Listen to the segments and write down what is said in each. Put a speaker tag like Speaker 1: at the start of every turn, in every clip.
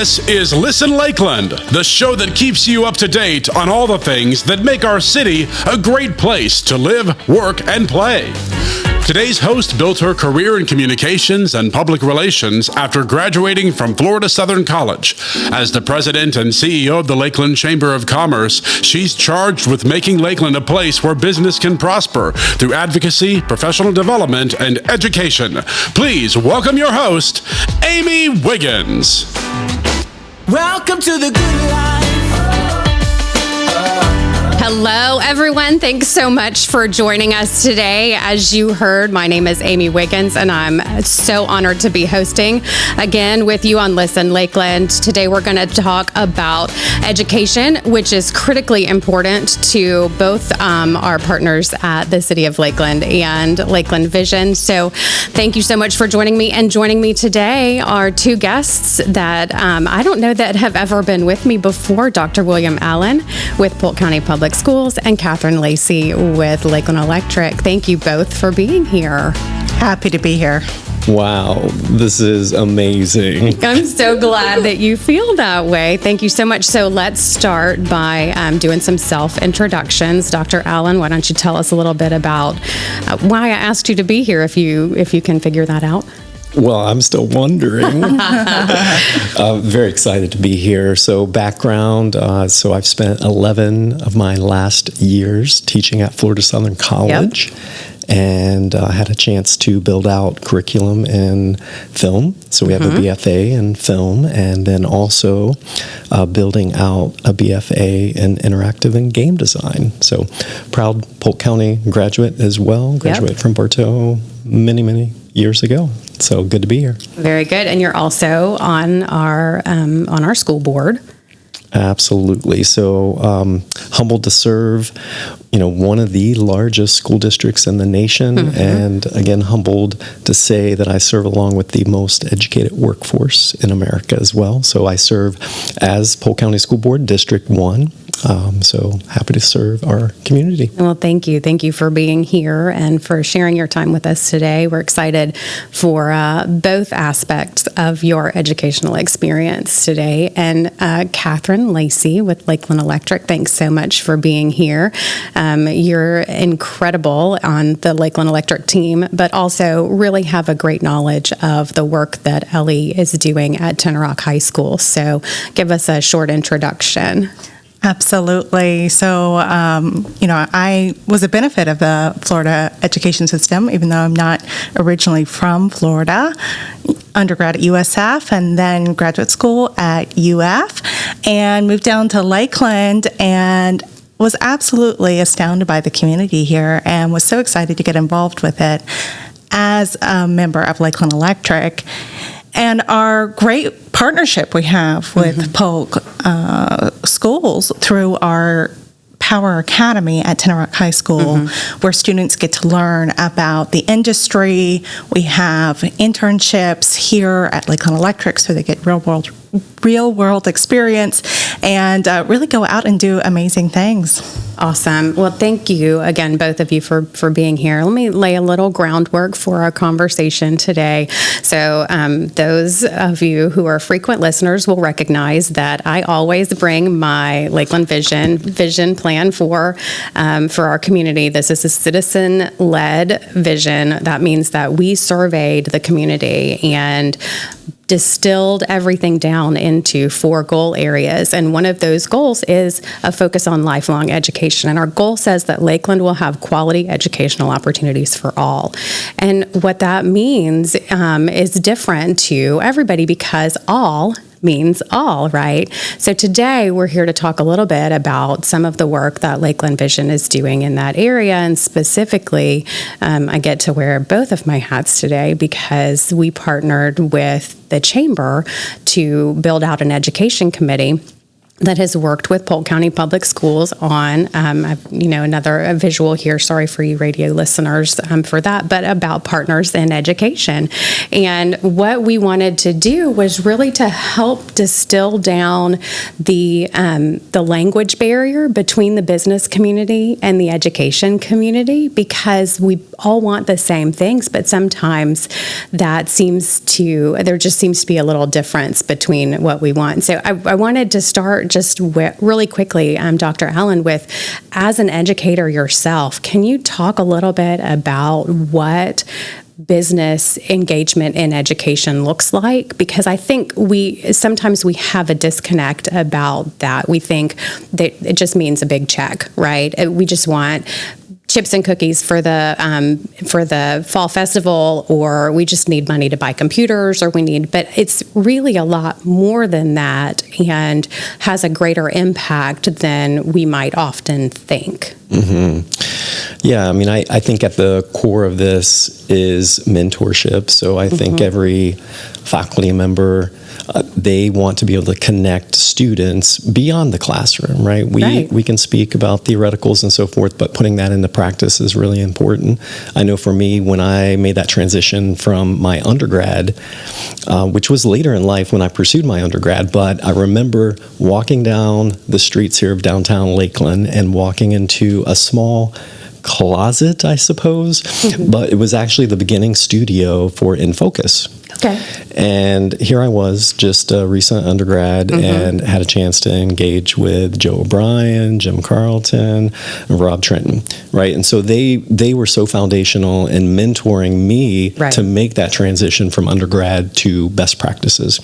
Speaker 1: This is Listen Lakeland, the show that keeps you up to date on all the things that make our city a great place to live, work, and play. Today's host built her career in communications and public relations after graduating from Florida Southern College. As the president and CEO of the Lakeland Chamber of Commerce, she's charged with making Lakeland a place where business can prosper through advocacy, professional development, and education. Please welcome your host, Amy Wiggins.
Speaker 2: Welcome to the good life.
Speaker 3: Hello, everyone. Thanks so much for joining us today. As you heard, my name is Amy Wiggins, and I'm so honored to be hosting again with you on Listen Lakeland. Today, we're going to talk about education, which is critically important to both our partners at the City of Lakeland and Lakeland Vision. So thank you so much for joining me. And joining me today are two guests that I don't know that have ever been with me before, Dr. William Allen with Polk County Public Schools and Catheryn Lacy with Lakeland Electric. Thank you both for being here.
Speaker 4: Happy to be here.
Speaker 5: Wow, this is amazing.
Speaker 3: I'm so glad that you feel that way. Thank you so much. So let's start by doing some self-introductions. Dr. Allen, why don't you tell us a little bit about why I asked you to be here, if you can figure that out?
Speaker 5: Well, I'm still wondering. Very excited to be here. So background, so I've spent 11 of my last years teaching at Florida Southern College. Yep. And had a chance to build out curriculum in film. So we have a BFA in film, and then also building out a BFA in interactive and game design. So proud Polk County graduate as well, graduate from Bartow many years ago. So good to be here.
Speaker 3: Very good. And you're also on our school board.
Speaker 5: Absolutely. So humbled to serve, one of the largest school districts in the nation. And again, humbled to say that I serve along with the most educated workforce in America as well. So I serve as Polk County School Board District 1. So happy to serve our community.
Speaker 3: Well, thank you. Thank you for being here and for sharing your time with us today. We're excited for both aspects of your educational experience today. And Catheryn Lacy with Lakeland Electric, thanks so much for being here. You're incredible on the Lakeland Electric team, but also really have a great knowledge of the work that Ellie is doing at Ten Rock High School. So give us a short introduction.
Speaker 4: Absolutely. So, I was a benefit of the Florida education system, even though I'm not originally from Florida. Undergrad at USF and then graduate school at UF, and moved down to Lakeland and was absolutely astounded by the community here and was so excited to get involved with it as a member of Lakeland Electric. And our great partnership we have with Polk schools through our Power Academy at Ten Rock High School, where students get to learn about the industry. We have internships here at Lakeland Electric, so they get real world experience and really go out and do amazing things.
Speaker 3: Awesome. Well, thank you again, both of you, for being here. Let me lay a little groundwork for our conversation today. So those of you who are frequent listeners will recognize that I always bring my Lakeland vision plan for our community. This is a citizen-led vision. That means that we surveyed the community and distilled everything down into 4 goal areas. And one of those goals is a focus on lifelong education. And our goal says that Lakeland will have quality educational opportunities for all. And what that means is different to everybody, because all means all, right? So today we're here to talk a little bit about some of the work that Lakeland Vision is doing in that area. And specifically, I get to wear both of my hats today because we partnered with the Chamber to build out an education committee that has worked with Polk County Public Schools on, another visual here, sorry for you radio listeners for that, but about partners in education. And what we wanted to do was really to help distill down the language barrier between the business community and the education community, because we all want the same things, but sometimes there just seems to be a little difference between what we want. So I wanted to start just really quickly, Dr. Allen, with, as an educator yourself, can you talk a little bit about what business engagement in education looks like? Because I think sometimes we have a disconnect about that. We think that it just means a big check, right? We just want chips and cookies for the fall festival, or we just need money to buy computers, but it's really a lot more than that, and has a greater impact than we might often think.
Speaker 5: Mm-hmm. Yeah, I mean, I think at the core of this is mentorship. So I think every faculty member, they want to be able to connect students beyond the classroom, right? We can speak about theoreticals and so forth, but putting that into practice is really important. I know for me, when I made that transition from my undergrad, which was later in life when I pursued my undergrad, but I remember walking down the streets here of downtown Lakeland and walking into a small closet, I suppose, but it was actually the beginning studio for In Focus.
Speaker 3: Okay.
Speaker 5: And here I was, just a recent undergrad, and had a chance to engage with Joe O'Brien, Jim Carlton, and Rob Trenton, right? And so they were so foundational in mentoring me to make that transition from undergrad to best practices.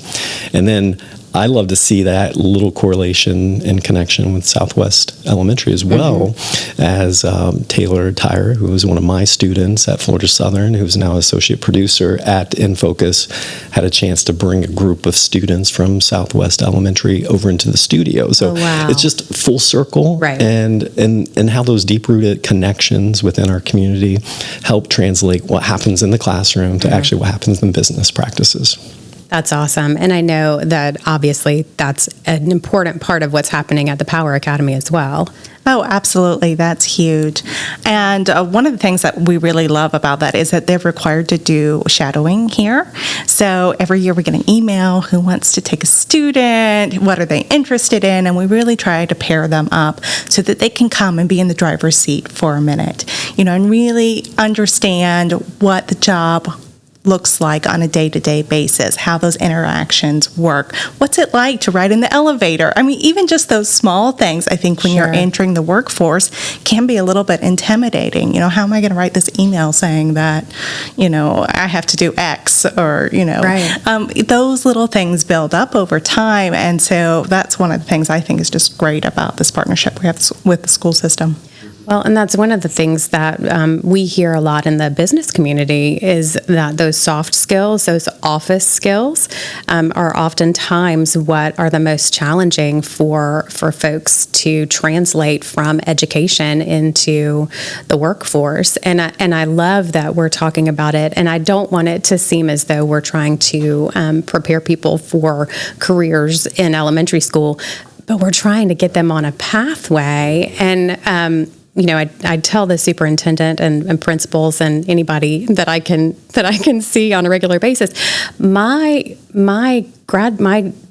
Speaker 5: And then I love to see that little correlation and connection with Southwest Elementary as well, as Taylor Tyre, who was one of my students at Florida Southern, who's now associate producer at In Focus, had a chance to bring a group of students from Southwest Elementary over into the studio. So it's just full circle, and how those deep-rooted connections within our community help translate what happens in the classroom to actually what happens in business practices.
Speaker 3: That's awesome. And I know that obviously that's an important part of what's happening at the Power Academy as well.
Speaker 4: Oh, absolutely. That's huge. And one of the things that we really love about that is that they're required to do shadowing here. So every year we get an email, who wants to take a student, what are they interested in? And we really try to pair them up so that they can come and be in the driver's seat for a minute, and really understand what the job looks like on a day-to-day basis, how those interactions work. What's it like to ride in the elevator? I mean, even just those small things, I think when you're entering the workforce, can be a little bit intimidating. How am I going to write this email saying that, I have to do X, or, those little things build up over time. And so that's one of the things I think is just great about this partnership we have with the school system.
Speaker 3: Well, and that's one of the things that we hear a lot in the business community, is that those soft skills, those office skills, are oftentimes what are the most challenging for folks to translate from education into the workforce. And I love that we're talking about it, and I don't want it to seem as though we're trying to prepare people for careers in elementary school, but we're trying to get them on a pathway. And I tell the superintendent and principals and anybody that I can see on a regular basis, my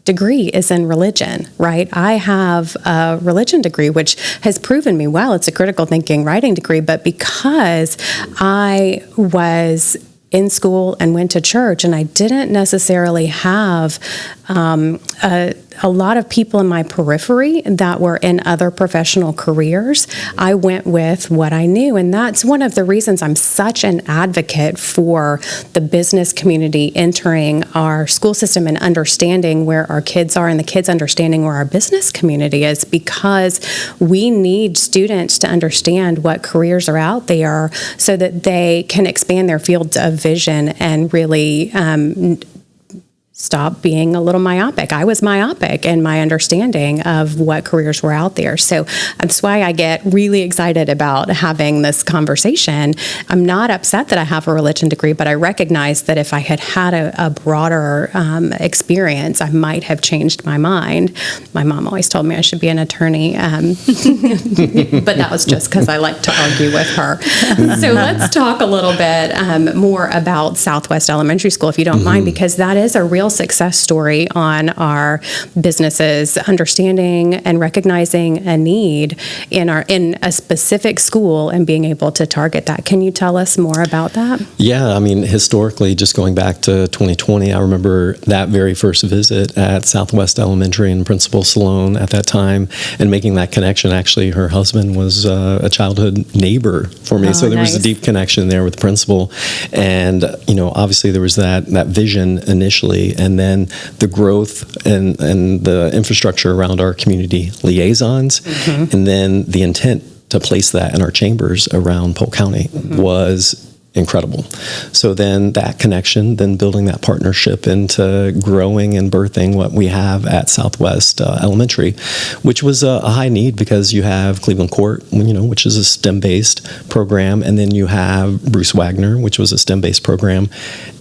Speaker 3: degree is in religion, right? I have a religion degree, which has proven me well. It's a critical thinking writing degree, but because I was in school and went to church, and I didn't necessarily have a lot of people in my periphery that were in other professional careers. I went with what I knew, and that's one of the reasons I'm such an advocate for the business community entering our school system and understanding where our kids are, and the kids understanding where our business community is, because we need students to understand what careers are out there so that they can expand their fields of vision and really stop being a little myopic. I was myopic in my understanding of what careers were out there. So that's why I get really excited about having this conversation. I'm not upset that I have a religion degree, but I recognize that if I had had a broader experience, I might have changed my mind. My mom always told me I should be an attorney, but that was just because I like to argue with her. So let's talk a little bit more about Southwest Elementary School, if you don't mind, because that is a real success story on our businesses understanding and recognizing a need in a specific school and being able to target that. Can you tell us more about that?
Speaker 5: Yeah, I mean, historically, just going back to 2020, I remember that very first visit at Southwest Elementary and Principal Salone at that time, and making that connection. Actually, her husband was a childhood neighbor for me, so there was a deep connection there with the principal. And obviously there was that vision initially, and then the growth and the infrastructure around our community liaisons, and then the intent to place that in our chambers around Polk County was incredible. So then that connection, then building that partnership into growing and birthing what we have at Southwest Elementary, which was a high need because you have Cleveland Court, which is a STEM-based program, and then you have Bruce Wagner, which was a STEM-based program.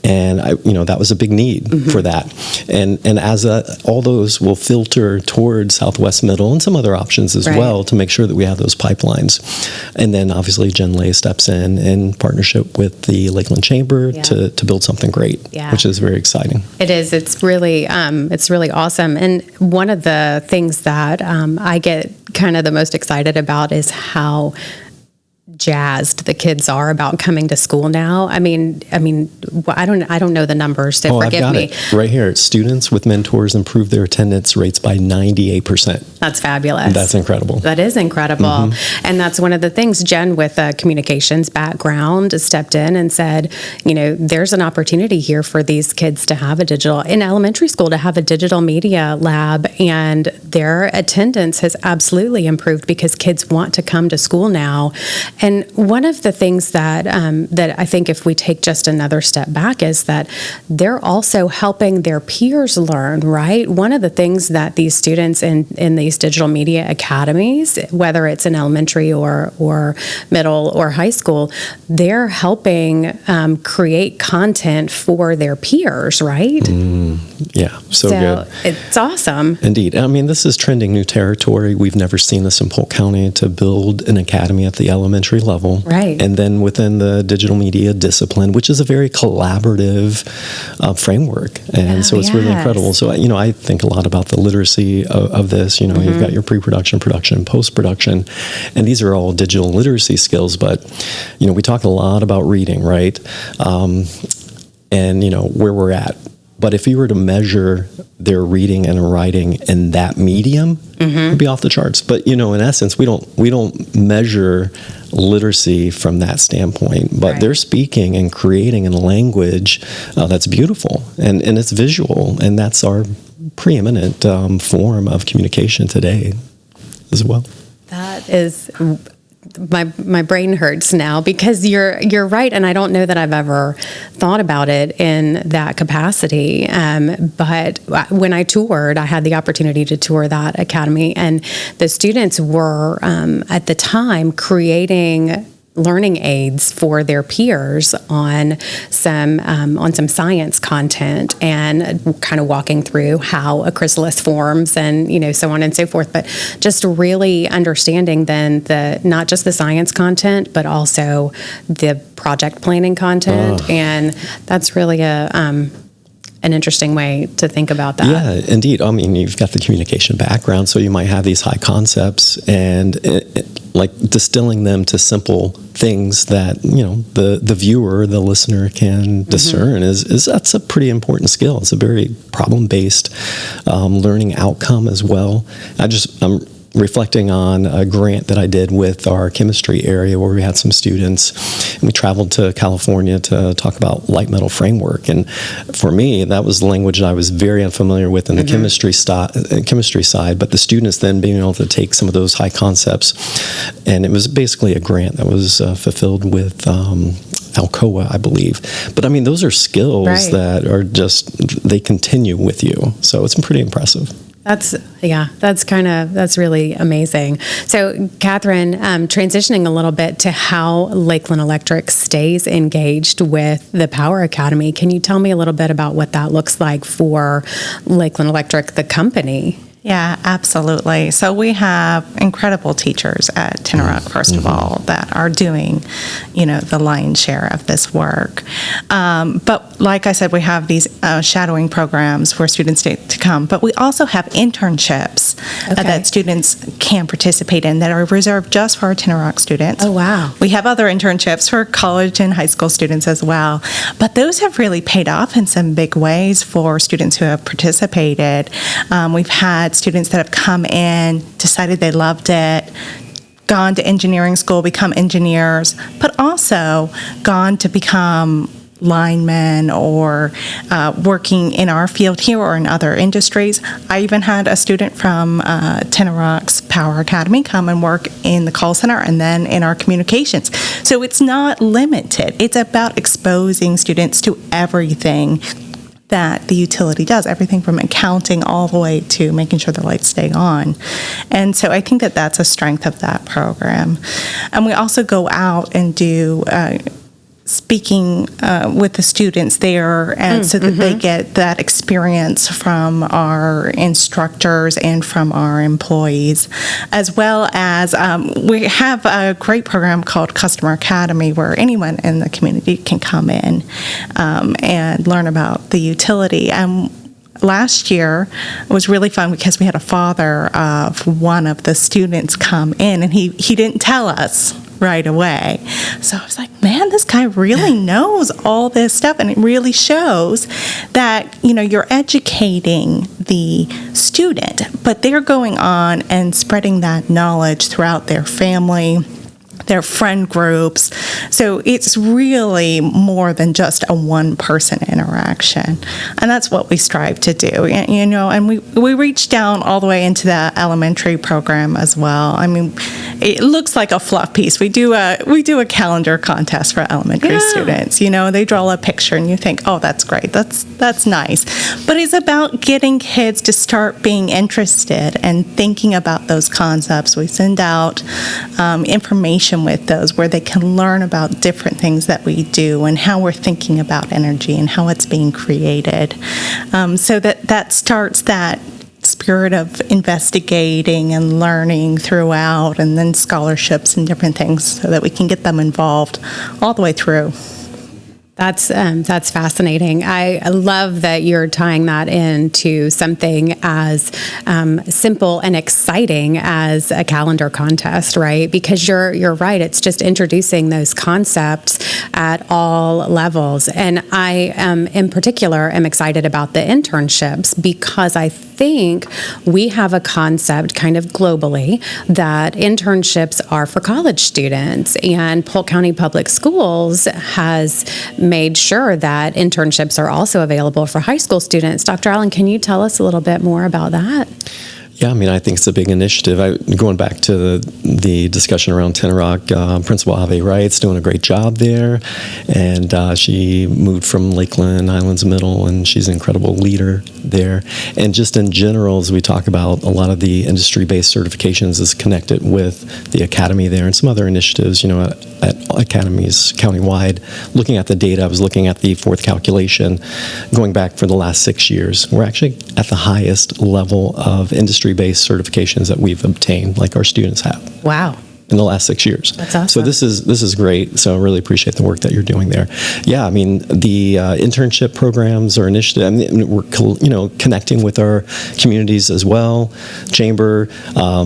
Speaker 5: And that was a big need for that. And as all those will filter towards Southwest Middle and some other options as well to make sure that we have those pipelines. And then obviously Jen Lay steps in partnership with the Lakeland Chamber to build something great, which is very exciting.
Speaker 3: It is. It's really awesome. And one of the things that I get kind of the most excited about is how jazzed the kids are about coming to school now. I mean, I don't know the numbers, so forgive
Speaker 5: I've got
Speaker 3: me.
Speaker 5: It right here. Students with mentors improve their attendance rates by 98%.
Speaker 3: That's fabulous.
Speaker 5: That's incredible.
Speaker 3: That is incredible. And that's one of the things. Jen, with a communications background, stepped in and said, there's an opportunity here for these kids to have in elementary school, to have a digital media lab, and their attendance has absolutely improved because kids want to come to school now. And one of the things that I think, if we take just another step back, is that they're also helping their peers learn, right? One of the things that these students in these digital media academies, whether it's in elementary or middle or high school, they're helping create content for their peers, right?
Speaker 5: Yeah, so good.
Speaker 3: It's awesome.
Speaker 5: Indeed. I mean, this is trending new territory. We've never seen this in Polk County, to build an academy at the elementary level.
Speaker 3: Right.
Speaker 5: And then within the digital media discipline, which is a very collaborative framework. And so it's really incredible. So, I think a lot about the literacy of this. You've got your pre-production, production, post-production, and these are all digital literacy skills. But, we talk a lot about reading, right? And, where we're at. But if you were to measure their reading and writing in that medium, it'd be off the charts. But in essence, we don't measure literacy from that standpoint. But they're speaking and creating in a language that's beautiful and it's visual, and that's our preeminent form of communication today as well.
Speaker 3: That is. My brain hurts now, because you're right, and I don't know that I've ever thought about it in that capacity. But when I toured, I had the opportunity to tour that academy, and the students were at the time creating learning aids for their peers on some science content, and kind of walking through how a chrysalis forms, and so on and so forth. But just really understanding then not just the science content, but also the project planning content, and that's really an interesting way to think about that.
Speaker 5: Yeah, indeed. I mean, you've got the communication background, so you might have these high concepts, and like distilling them to simple things that the viewer, the listener can discern is that's a pretty important skill. It's a very problem-based learning outcome as well. I'm reflecting on a grant that I did with our chemistry area, where we had some students, and we traveled to California to talk about light metal framework. And for me, that was the language that I was very unfamiliar with in the chemistry side, but the students then being able to take some of those high concepts, and it was basically a grant that was fulfilled with Alcoa, I believe. But I mean, those are skills
Speaker 3: Right.
Speaker 5: that are just, they continue with you. So it's pretty impressive.
Speaker 3: That's really amazing. So, Catheryn, transitioning a little bit to how Lakeland Electric stays engaged with the Power Academy, can you tell me a little bit about what that looks like for Lakeland Electric, the company?
Speaker 4: Yeah, absolutely. So we have incredible teachers at Tinnerock, first of all, that are doing, the lion's share of this work. But like I said, we have these shadowing programs for students to come. But we also have internships that students can participate in that are reserved just for our Tinnerock students.
Speaker 3: Oh, wow.
Speaker 4: We have other internships for college and high school students as well. But those have really paid off in some big ways for students who have participated. We've had students that have come in, decided they loved it, gone to engineering school, become engineers, but also gone to become linemen or working in our field here or in other industries. I even had a student from Tinnerock's Power Academy come and work in the call center and then in our communications. So it's not limited. It's about exposing students to everything that the utility does, everything from accounting all the way to making sure the lights stay on. And so I think that that's a strength of that program. And we also go out and do speaking with the students there, and so that they get that experience from our instructors and from our employees, as well as we have a great program called Customer Academy where anyone in the community can come in and learn about the utility. Last year was really fun because we had a father of one of the students come in, and he didn't tell us right away. So I was like, man, this guy really knows all this stuff, and it really shows that, you're educating the student, but they're going on and spreading that knowledge throughout their family, their friend groups. So it's really more than just a one-person interaction. And that's what we strive to do, and we reach down all the way into the elementary program as well. I mean, it looks like a fluff piece. We do a calendar contest for elementary students. They draw a picture and you think, oh, that's great. That's nice. But it's about getting kids to start being interested and thinking about those concepts. We send out information with those where they can learn about different things that we do and how we're thinking about energy and how it's being created. So that starts that spirit of investigating and learning throughout, and then scholarships and different things so that we can get them involved all the way through.
Speaker 3: That's fascinating. I love that you're tying that into something as simple and exciting as a calendar contest, right? Because you're right. It's just introducing those concepts at all levels. And I in particular am excited about the internships because I think we have a concept kind of globally that internships are for college students, and Polk County Public Schools has made sure that internships are also available for high school students. Dr. Allen, can you tell us a little bit more about that?
Speaker 5: Yeah, I mean, I think it's a big initiative. Going back to the discussion around Tinnerock, Principal Ave Wright's doing a great job there, and she moved from Lakeland Highlands Middle, and she's an incredible leader there. And just in general, as we talk about, a lot of the industry-based certifications is connected with the academy there and some other initiatives, at academies countywide. Looking at the data, I was looking at the fourth calculation, going back for the last 6 years. We're actually at the highest level of industry-based certifications that we've obtained, like our students have.
Speaker 3: Wow.
Speaker 5: In the last 6 years.
Speaker 3: That's awesome.
Speaker 5: So this is great. So I really appreciate the work that you're doing there. Yeah, I mean, the internship programs or initiative, I mean, we're connecting with our communities as well, chamber,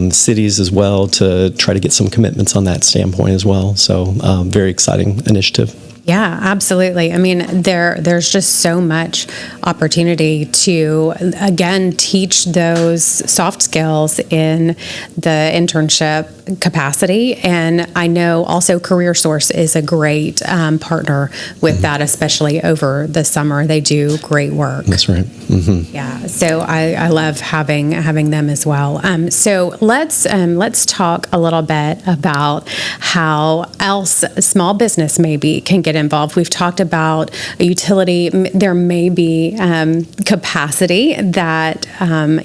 Speaker 5: cities as well, to try to get some commitments on that standpoint as well. So very exciting initiative.
Speaker 3: Yeah, absolutely. I mean, there's just so much opportunity to, again, teach those soft skills in the internship capacity. utility. And I know also CareerSource is a great partner with that, especially over the summer. They do great work.
Speaker 5: That's right. Mm-hmm.
Speaker 3: Yeah, so I love having them as well. So let's talk a little bit about how else small business maybe can get involved. We've talked about a utility. There may be capacity that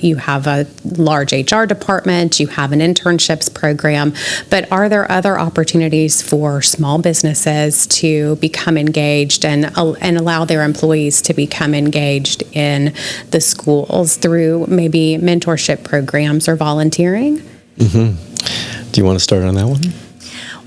Speaker 3: you have a large HR department, you have an internships program, but are there other opportunities for small businesses to become engaged and allow their employees to become engaged in the schools through maybe mentorship programs or volunteering?
Speaker 5: Mm-hmm. Do you want to start on that one?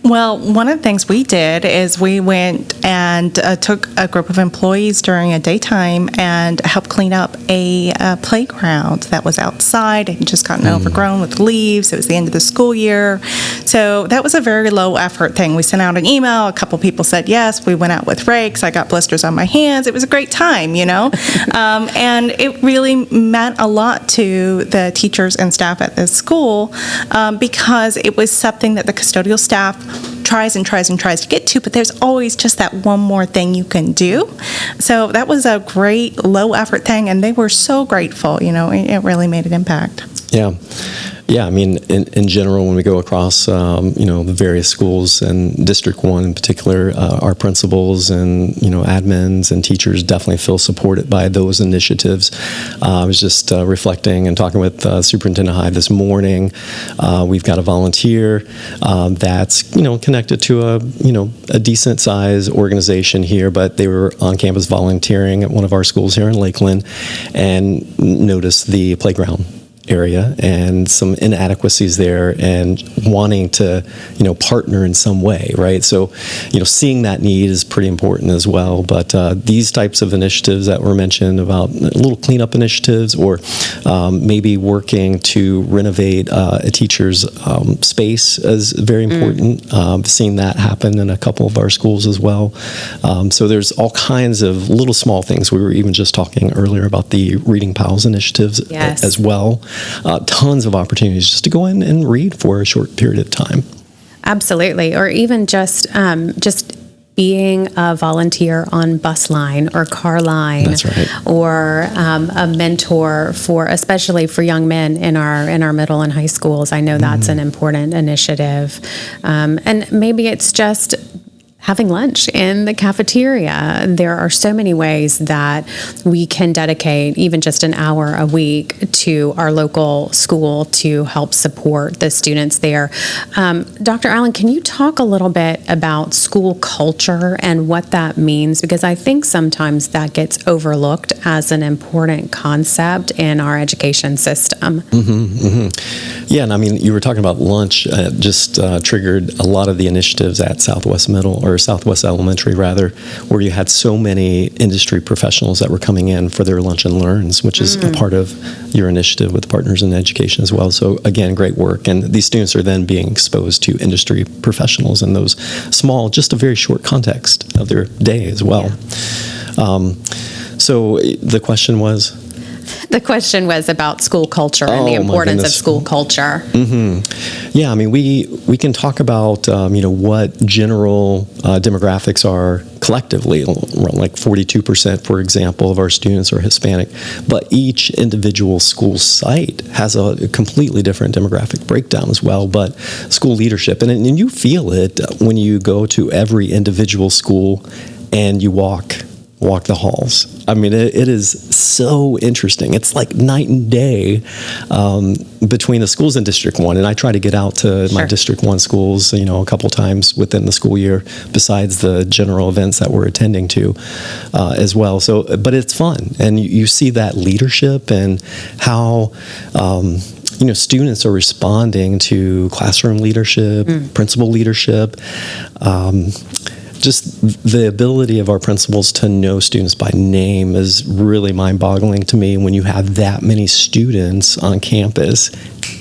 Speaker 4: Well, one of the things we did is we went and took a group of employees during a daytime and helped clean up a playground that was outside and just gotten overgrown with leaves. It was the end of the school year. So that was a very low effort thing. We sent out an email. A couple people said yes. We went out with rakes. I got blisters on my hands. It was a great time, and it really meant a lot to the teachers and staff at the school because it was something that the custodial staff tries to get to, but there's always just that one more thing you can do. So that was a great low effort thing, and they were so grateful. It really made an impact.
Speaker 5: Yeah, I mean, in general, when we go across, the various schools and District 1 in particular, our principals and, admins and teachers definitely feel supported by those initiatives. I was just reflecting and talking with Superintendent Hyde this morning. We've got a volunteer that's, connected to a decent size organization here, but they were on campus volunteering at one of our schools here in Lakeland and noticed the playground area and some inadequacies there and wanting to, partner in some way, right? So, seeing that need is pretty important as well. But these types of initiatives that were mentioned about little cleanup initiatives or maybe working to renovate a teacher's space is very important. Seeing that happen in a couple of our schools as well. So there's all kinds of little small things. We were even just talking earlier about the Reading Pals initiatives as well. Tons of opportunities just to go in and read for a short period of time.
Speaker 3: Absolutely, or even just being a volunteer on bus line or car line.
Speaker 5: That's right.
Speaker 3: Or a mentor especially for young men in our middle and high schools. I know that's an important initiative, and maybe it's just having lunch in the cafeteria. There are so many ways that we can dedicate even just an hour a week to our local school to help support the students there. Dr. Allen, can you talk a little bit about school culture and what that means? Because I think sometimes that gets overlooked as an important concept in our education system.
Speaker 5: Yeah, and I mean, you were talking about lunch, just triggered a lot of the initiatives at Southwest Middle, or Southwest Elementary rather, where you had so many industry professionals that were coming in for their lunch and learns, which is a part of your initiative with Partners in Education as well. So again, great work. And these students are then being exposed to industry professionals in those small, just a very short context of their day as well. So the question was?
Speaker 3: The question was about school culture and the importance of school culture.
Speaker 5: Yeah, I mean, we can talk about, what general demographics are collectively. Like 42%, for example, of our students are Hispanic. But each individual school site has a completely different demographic breakdown as well. But school leadership, and you feel it when you go to every individual school and you walk the halls. I mean, it is so interesting. It's like night and day between the schools in District 1. And I try to get out to my District 1 schools, a couple times within the school year, besides the general events that we're attending to as well. So, but it's fun. And you see that leadership and how students are responding to classroom leadership, principal leadership, just the ability of our principals to know students by name is really mind-boggling to me when you have that many students on campus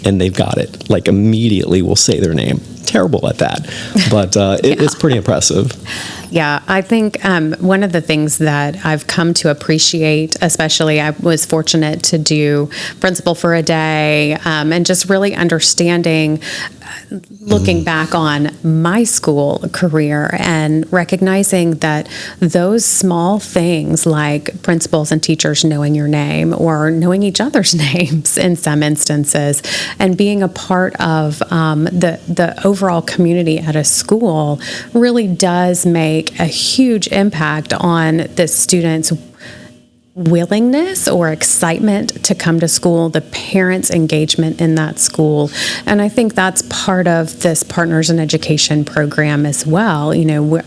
Speaker 5: and they've got it. Like immediately will say their name. Terrible at that, but it's pretty impressive.
Speaker 3: Yeah, I think one of the things that I've come to appreciate, especially I was fortunate to do Principal for a Day, and just really understanding, looking back on my school career and recognizing that those small things like principals and teachers knowing your name or knowing each other's names in some instances and being a part of the overall community at a school really does make a huge impact on the students' willingness or excitement to come to school, the parents' engagement in that school. And I think that's part of this Partners in Education program as well. You know, where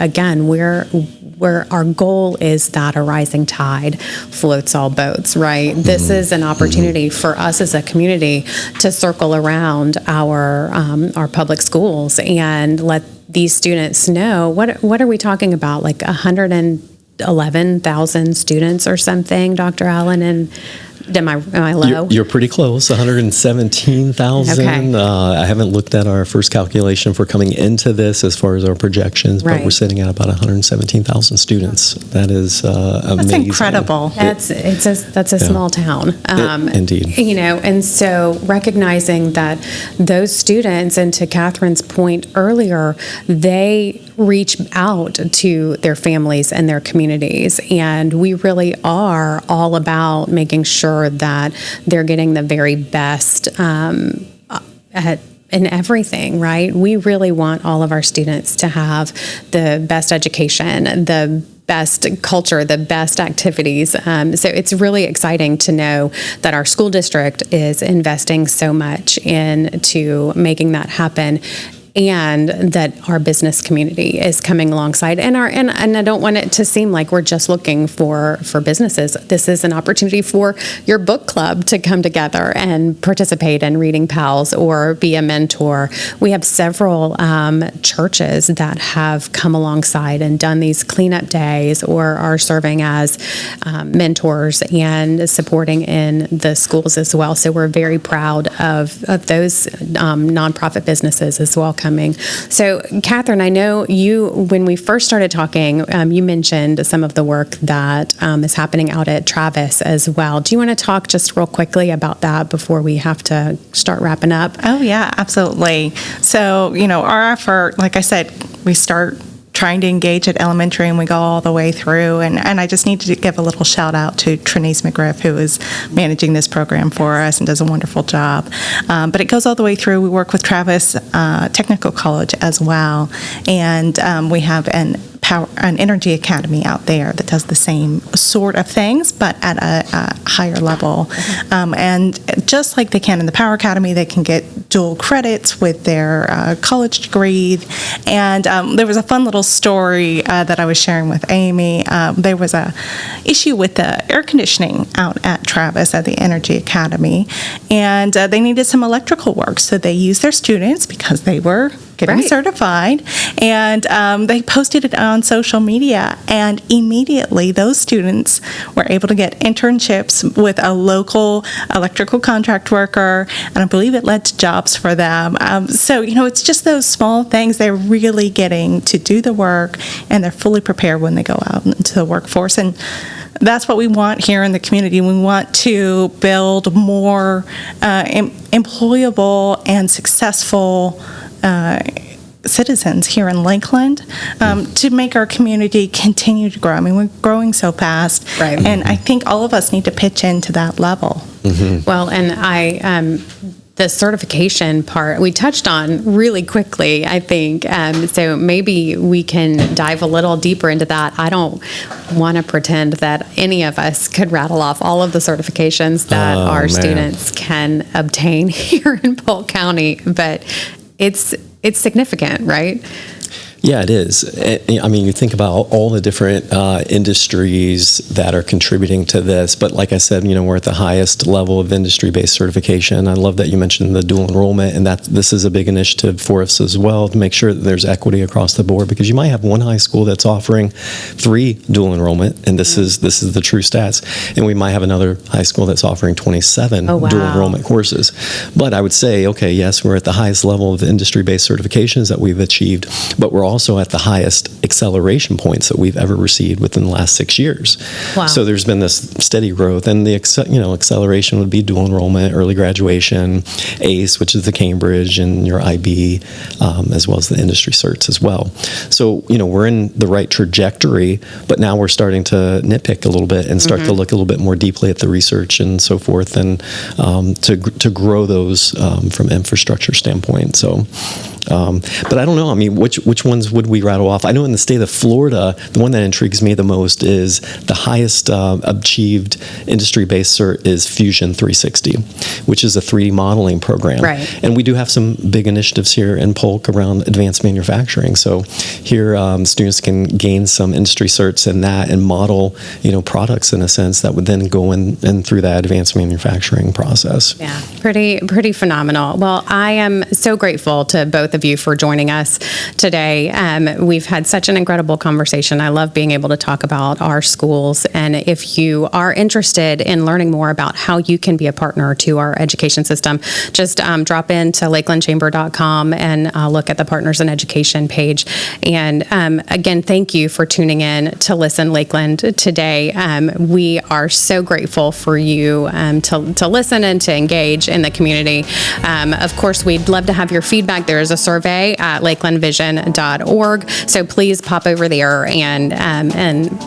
Speaker 3: our goal is that a rising tide floats all boats, right? This is an opportunity for us as a community to circle around our public schools and let these students know what are we talking about, like 111,000 students or something, Dr. Allen, and am I low?
Speaker 5: You're pretty close, 117,000.
Speaker 3: Okay.
Speaker 5: I haven't looked at our first calculation for coming into this as far as our projections, but
Speaker 3: Right.
Speaker 5: we're sitting at about 117,000 students. That is amazing.
Speaker 4: That's incredible.
Speaker 3: That's a small town.
Speaker 5: Indeed.
Speaker 3: You know, and so recognizing that those students, and to Catherine's point earlier, they reach out to their families and their communities, and we really are all about making sure that they're getting the very best in everything, right? We really want all of our students to have the best education, the best culture, the best activities. So it's really exciting to know that our school district is investing so much into making that happen, and that our business community is coming alongside. And I don't want it to seem like we're just looking for businesses. This is an opportunity for your book club to come together and participate in Reading Pals or be a mentor. We have several churches that have come alongside and done these cleanup days or are serving as mentors and supporting in the schools as well. So we're very proud of those nonprofit businesses as well coming. So, Catherine, I know when we first started talking, you mentioned some of the work that is happening out at Travis as well. Do you want to talk just real quickly about that before we have to start wrapping up?
Speaker 4: Oh, yeah, absolutely. So, our effort, like I said, we start trying to engage at elementary and we go all the way through. And I just need to give a little shout out to Trinice McGriff, who is managing this program for us and does a wonderful job. But it goes all the way through. We work with Travis Technical College as well. And we have an energy academy out there that does the same sort of things, but at a higher level. And just like they can in the Power Academy, they can get dual credits with their college degree. And there was a fun little story that I was sharing with Amy. There was a issue with the air conditioning out at Travis at the Energy Academy, and they needed some electrical work. So they used their students because they were getting certified, and they posted it on social media, and immediately those students were able to get internships with a local electrical contract worker, and I believe it led to jobs for them. So, it's just those small things. They're really getting to do the work, and they're fully prepared when they go out into the workforce. And that's what we want here in the community. We want to build more employable and successful citizens here in Lakeland to make our community continue to grow. I mean, we're growing so fast,
Speaker 3: right?
Speaker 4: And I think all of us need to pitch into that level.
Speaker 5: Mm-hmm.
Speaker 3: Well, and the certification part we touched on really quickly, I think. So maybe we can dive a little deeper into that. I don't want to pretend that any of us could rattle off all of the certifications that our students can obtain here in Polk County, but it's significant, right?
Speaker 5: Yeah, it is. I mean, you think about all the different industries that are contributing to this, but like I said, we're at the highest level of industry-based certification. I love that you mentioned the dual enrollment, and that this is a big initiative for us as well to make sure that there's equity across the board, because you might have one high school that's offering 3 dual enrollment, and this is the true stats, and we might have another high school that's offering 27 dual enrollment courses. But I would say, okay, yes, we're at the highest level of industry-based certifications that we've achieved, but we're also at the highest acceleration points that we've ever received within the last 6 years.
Speaker 3: Wow.
Speaker 5: So there's been this steady growth, and the acceleration would be dual enrollment, early graduation, ACE, which is the Cambridge, and your IB, as well as the industry certs as well. So we're in the right trajectory, but now we're starting to nitpick a little bit and start to look a little bit more deeply at the research and so forth, and to grow those from infrastructure standpoint. So. But I don't know. I mean, which ones would we rattle off? I know in the state of Florida, the one that intrigues me the most is the highest achieved industry-based cert is Fusion 360, which is a 3D modeling program.
Speaker 3: Right.
Speaker 5: And we do have some big initiatives here in Polk around advanced manufacturing. So here, students can gain some industry certs in that and model, products in a sense that would then go in through that advanced manufacturing process.
Speaker 3: Yeah, pretty phenomenal. Well, I am so grateful to both of you for joining us today. We've had such an incredible conversation. I love being able to talk about our schools. And if you are interested in learning more about how you can be a partner to our education system, just drop into lakelandchamber.com and look at the Partners in Education page. And again, thank you for tuning in to Listen Lakeland today. We are so grateful for you to listen and to engage in the community. Of course, we'd love to have your feedback. There is a survey at lakelandvision.org. So please pop over there and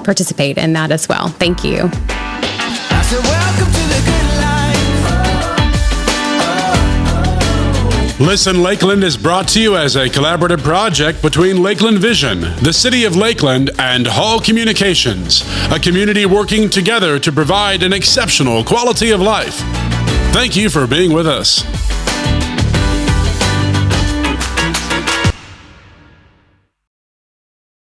Speaker 3: participate in that as well. Thank you.
Speaker 2: I said, welcome to the good life.
Speaker 1: Listen Lakeland is brought to you as a collaborative project between Lakeland Vision, the City of Lakeland, and Hall Communications, a community working together to provide an exceptional quality of life. Thank you for being with us.